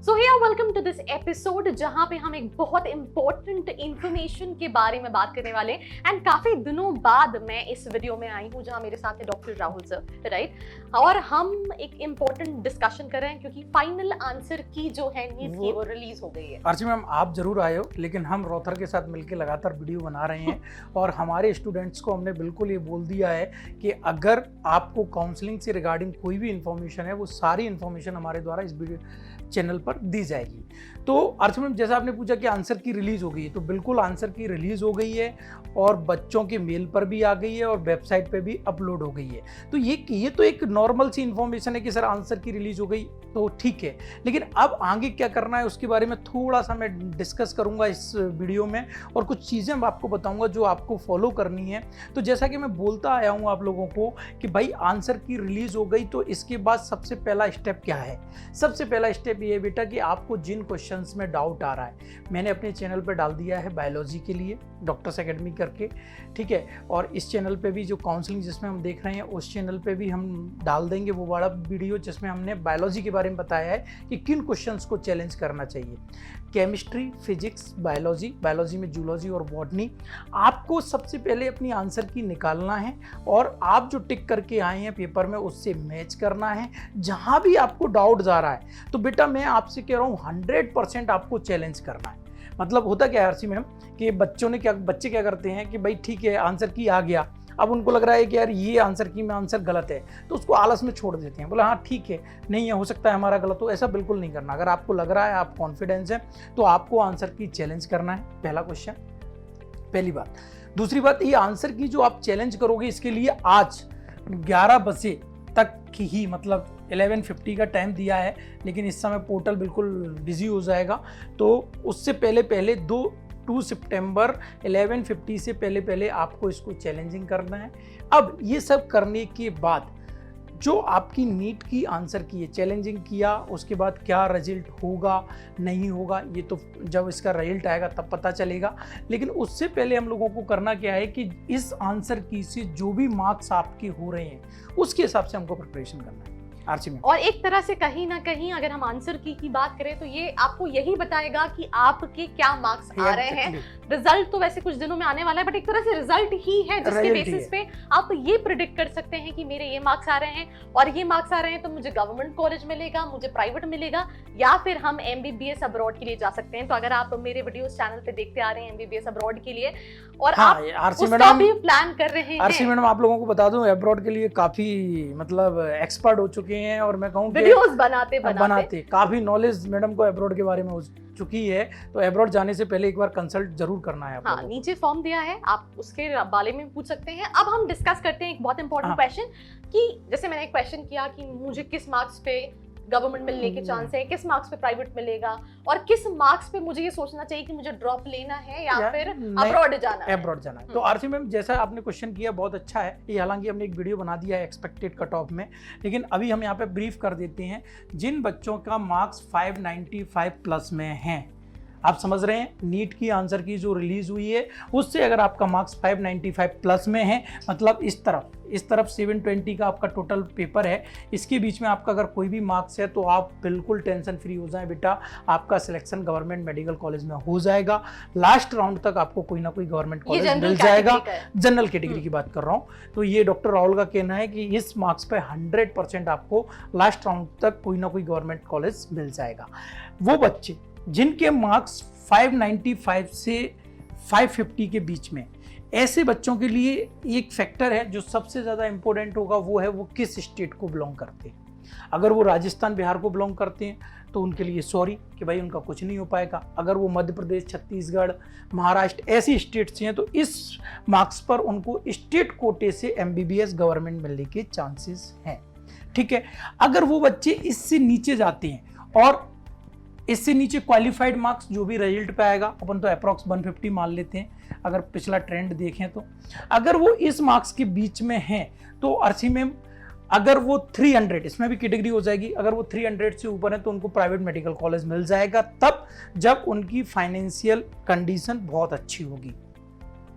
So here welcome to this episode जहां पे हम एक बहुत इंपॉर्टेंट इंफॉर्मेशन के बारे में बात करने वाले हैं। एंड काफी दिनों बाद मैं इस वीडियो में आई हूं जहां मेरे साथ है डॉक्टर राहुल सर, राइट। और हम एक इंपॉर्टेंट डिस्कशन कर रहे हैं क्योंकि फाइनल आंसर की जो है नीट की वो रिलीज हो गई है। आरसी मैम, आप जरूर आए हो, लेकिन हम रोथर के साथ मिलकर लगातार वीडियो बना रहे हैं और हमारे स्टूडेंट्स को हमने बिल्कुल ये बोल दिया है कि अगर आपको काउंसलिंग से रिगार्डिंग कोई भी इंफॉर्मेशन है वो सारी इंफॉर्मेशन हमारे द्वारा इस वीडियो चैनल पर दी जाएगी। तो आरसी मैम, जैसा आपने पूछा कि आंसर की रिलीज हो गई है, तो बिल्कुल आंसर की रिलीज हो गई है और बच्चों के मेल पर भी आ गई है और वेबसाइट पे भी अपलोड हो गई है। तो ये तो एक नॉर्मल सी इंफॉर्मेशन है कि सर आंसर की रिलीज हो गई तो ठीक है, लेकिन अब आगे क्या करना है उसके बारे में थोड़ा सा मैं डिस्कस करूंगा इस वीडियो में और कुछ चीज़ें मैं आपको बताऊंगा जो आपको फॉलो करनी है। तो जैसा कि मैं बोलता आया हूं आप लोगों को कि भाई आंसर की रिलीज हो गई, तो इसके बाद सबसे पहला स्टेप क्या है? सबसे पहला स्टेप ये बेटा कि आपको जिन क्वेश्चंस में डाउट आ रहा है, मैंने अपने चैनल पर डाल दिया है बायोलॉजी के लिए डॉक्टर्स एकेडमी करके, ठीक है। और इस चैनल पे भी जो काउंसलिंग जिसमें हम देख रहे हैं उस चैनल पे भी हम डाल देंगे वो बड़ा वीडियो जिसमें हमने बायोलॉजी के बारे में बताया है कि किन क्वेश्चंस को चैलेंज करना चाहिए। केमिस्ट्री, फिजिक्स, बायोलॉजी में जूलॉजी और बॉटनी, आपको सबसे पहले अपनी आंसर की निकालना है और आप जो टिक करके आए हैं पेपर में उससे मैच करना है। जहां भी आपको डाउट आ रहा है तो बेटा मैं आपसे कह रहा हूँ 100% आपको चैलेंज करना है। मतलब होता क्या है आरसी मैम कि बच्चे क्या करते हैं कि भाई ठीक है आंसर की आ गया, अब उनको लग रहा है कि यार ये आंसर की में आंसर गलत है तो उसको आलस में छोड़ देते हैं, बोला हाँ ठीक है नहीं है, हो सकता है हमारा गलत हो। ऐसा बिल्कुल नहीं करना। अगर आपको लग रहा है, आप कॉन्फिडेंस है, तो आपको आंसर की चैलेंज करना है। पहला क्वेश्चन, पहली बात। दूसरी बात, ये आंसर की जो आप चैलेंज करोगे इसके लिए आज 11 बजे तक की ही, मतलब 11:50 का टाइम दिया है, लेकिन इस समय पोर्टल बिल्कुल बिजी हो जाएगा। तो उससे पहले 2 सितंबर 11:50 से पहले आपको इसको चैलेंजिंग करना है। अब ये सब करने के बाद जो आपकी नीट की आंसर की है, चैलेंजिंग किया, उसके बाद क्या रिजल्ट होगा नहीं होगा ये तो जब इसका रिजल्ट आएगा तब पता चलेगा। लेकिन उससे पहले हम लोगों को करना क्या है कि इस आंसर की से जो भी मार्क्स आपके हो रहे हैं उसके हिसाब से हमको प्रिपरेशन करना है आरसी में। और एक तरह से कहीं ना कहीं अगर हम आंसर की बात करें तो ये आपको यही बताएगा कि आपके क्या मार्क्स आ रहे हैं। रिजल्ट तो वैसे कुछ दिनों में आने वाला है, बट एक तरह से रिजल्ट ही है जिसके बेसिस पे आप ये प्रिडिक्ट कर सकते हैं कि मेरे ये मार्क्स आ रहे हैं और ये मार्क्स आ रहे हैं तो मुझे गवर्नमेंट कॉलेज मिलेगा, मुझे प्राइवेट मिलेगा, या फिर हम MBBS अब्रॉड के लिए जा सकते हैं। तो अगर आप मेरे वीडियोस चैनल पे देखते आ रहे हैं MBBS अब्रॉड के लिए और आप उसका भी प्लान कर रहे हैं। आरसी मैडम, आप लोगों को बता दूं अब्रॉड के लिए काफी मतलब एक्सपर्ट हो चुके हैं और मैं कहूँ वीडियोस बनाते काफी नॉलेज मैडम को अब्रॉड के बारे में हो चुकी है। तो अब्रॉड जाने से पहले एक बार कंसल्ट जरूर करना है। हाँ, नीचे फॉर्म दिया है, आप उसके बारे में पूछ सकते हैं। अब हम डिस्कस करते हैं एक बहुत इंपॉर्टेंट क्वेश्चन कि जैसे मैंने एक क्वेश्चन किया कि मुझे किस मार्क्स पे गवर्नमेंट मिलने के चांस है, किस मार्क्स पे प्राइवेट मिलेगा और किस मार्क्स पे मुझे ये सोचना चाहिए कि मुझे ड्रॉप लेना है या फिर अब्रॉड जाना है। तो आरसी मैम, जैसा आपने क्वेश्चन किया बहुत अच्छा है। ये हालांकि हमने एक वीडियो बना दिया है एक्सपेक्टेड कट ऑफ में, लेकिन अभी हम यहाँ पे ब्रीफ कर देते हैं। जिन बच्चों का मार्क्स 595 प्लस में हैं, आप समझ रहे हैं नीट की आंसर की जो रिलीज हुई है उससे अगर आपका मार्क्स 595 प्लस में है, मतलब इस तरफ 720 का आपका टोटल पेपर है, इसके बीच में आपका अगर कोई भी मार्क्स है तो आप बिल्कुल टेंशन फ्री हो जाएं बेटा, आपका सिलेक्शन गवर्नमेंट मेडिकल कॉलेज में हो जाएगा। लास्ट राउंड तक आपको कोई ना कोई गवर्नमेंट कॉलेज मिल जाएगा। जनरल कैटेगरी की बात कर रहा हूँ। तो ये डॉक्टर राहुल का कहना है कि इस मार्क्स पे 100% आपको लास्ट राउंड तक कोई ना कोई गवर्नमेंट कॉलेज मिल जाएगा। वो बच्चे जिनके मार्क्स 595 से 550 के बीच में, ऐसे बच्चों के लिए एक फैक्टर है जो सबसे ज़्यादा इंपॉर्टेंट होगा, वो है वो किस स्टेट को बिलोंग करते हैं। अगर वो राजस्थान बिहार को बिलोंग करते हैं तो उनके लिए सॉरी कि भाई उनका कुछ नहीं हो पाएगा। अगर वो मध्य प्रदेश, छत्तीसगढ़, महाराष्ट्र ऐसी स्टेट से हैं तो इस मार्क्स पर उनको स्टेट कोटे से MBBS गवर्नमेंट मिलने के चांसेस हैं, ठीक है। अगर वो बच्चे इससे नीचे जाते हैं और इससे नीचे क्वालिफाइड मार्क्स जो भी रिजल्ट पे आएगा, अपन तो अप्रॉक्स 150 मान लेते हैं अगर पिछला ट्रेंड देखें तो, अगर वो इस मार्क्स के बीच में हैं तो आरसी मैम अगर वो 300, इसमें भी कैटेगरी हो जाएगी, अगर वो 300 से ऊपर है तो उनको प्राइवेट मेडिकल कॉलेज मिल जाएगा, तब जब उनकी फाइनेंशियल कंडीशन बहुत अच्छी होगी।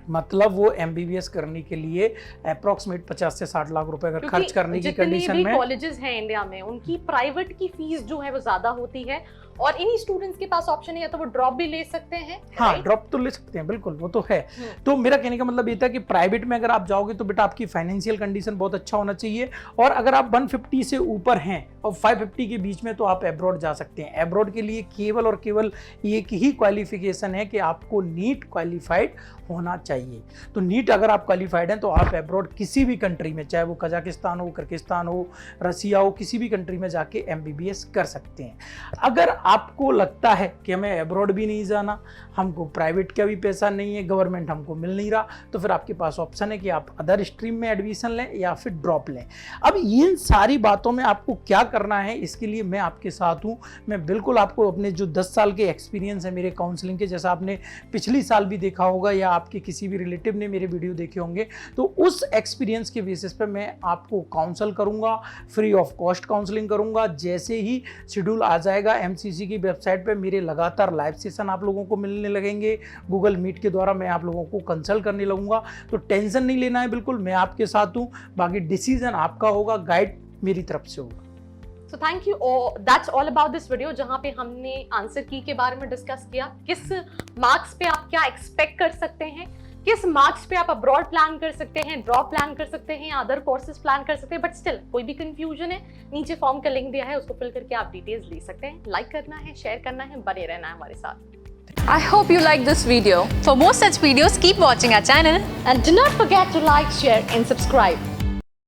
मतलब वो MBBS करने के लिए अप्रॉक्सीमेट 50 से 60 लाख रुपए अगर खर्च करने की कंडीशन में, कॉलेजेस हैं इंडिया में उनकी प्राइवेट की फीस जो है वो ज्यादा होती है और इन्हीं स्टूडेंट्स के पास ऑप्शन है या तो वो ड्रॉप भी ले सकते हैं। हाँ, ड्रॉप तो ले सकते हैं, बिल्कुल, वो तो है। तो मेरा कहने का मतलब ये था कि प्राइवेट में अगर आप जाओगे तो बेटा आपकी फाइनेंशियल कंडीशन बहुत अच्छा होना चाहिए, और अगर आप 150 से ऊपर हैं और 550 के बीच में तो आप एब्रॉड जा सकते हैं। एब्रॉड के लिए केवल और केवल एक ही क्वालिफिकेशन है कि आपको नीट क्वालिफाइड होना चाहिए। तो नीट अगर आप क्वालिफाइड हैं तो आप एब्रॉड किसी भी कंट्री में, चाहे वो कजाकिस्तान हो, किर्गिस्तान हो, रसिया हो, किसी भी कंट्री में जाके MBBS कर सकते हैं। अगर आपको लगता है कि हमें एब्रॉड भी नहीं जाना, हमको प्राइवेट का भी पैसा नहीं है, गवर्नमेंट हमको मिल नहीं रहा, तो फिर आपके पास ऑप्शन है कि आप अदर स्ट्रीम में एडमिशन लें या फिर ड्रॉप लें। अब इन सारी बातों में आपको क्या करना है, इसके लिए मैं आपके साथ हूँ। मैं बिल्कुल आपको अपने जो 10 साल के एक्सपीरियंस है मेरे काउंसलिंग के, जैसा आपने पिछली साल भी देखा होगा या आपके किसी भी रिलेटिव ने मेरे वीडियो देखे होंगे, तो उस एक्सपीरियंस के बेसिस पे मैं आपको काउंसल करूंगा, फ्री ऑफ कॉस्ट काउंसलिंग करूंगा। जैसे ही शेड्यूल आ जाएगा MCC की वेबसाइट पे मेरे लगातार लाइव सेशन आप लोगों को मिलने लगेंगे, गूगल मीट के द्वारा मैं आप लोगों को कंसल्ट करने लगूंगा। तो टेंशन नहीं लेना है, बिल्कुल मैं आपके साथ हूँ, बाकी डिसीजन आपका होगा, गाइड मेरी तरफ से होगा। So thank you all. That's all about this video, जहाँ पे हमने आंसर की के बारे में डिस्कस किया, किस मार्क्स पे आप क्या एक्सपेक्ट कर सकते हैं, किस मार्क्स पे आप अब्रॉड प्लान कर सकते हैं, ड्रॉप प्लान कर सकते हैं या अदर कोर्सेज प्लान कर सकते हैं। बट स्टिल कोई भी कंफ्यूजन है, नीचे फॉर्म का लिंक दिया है, उसको फिल करके आप डिटेल्स ले सकते हैं। लाइक करना है, शेयर करना है, बने रहना है हमारे साथ। I hope you like this video. For more such videos, keep watching our channel. And do not forget to like, share and subscribe.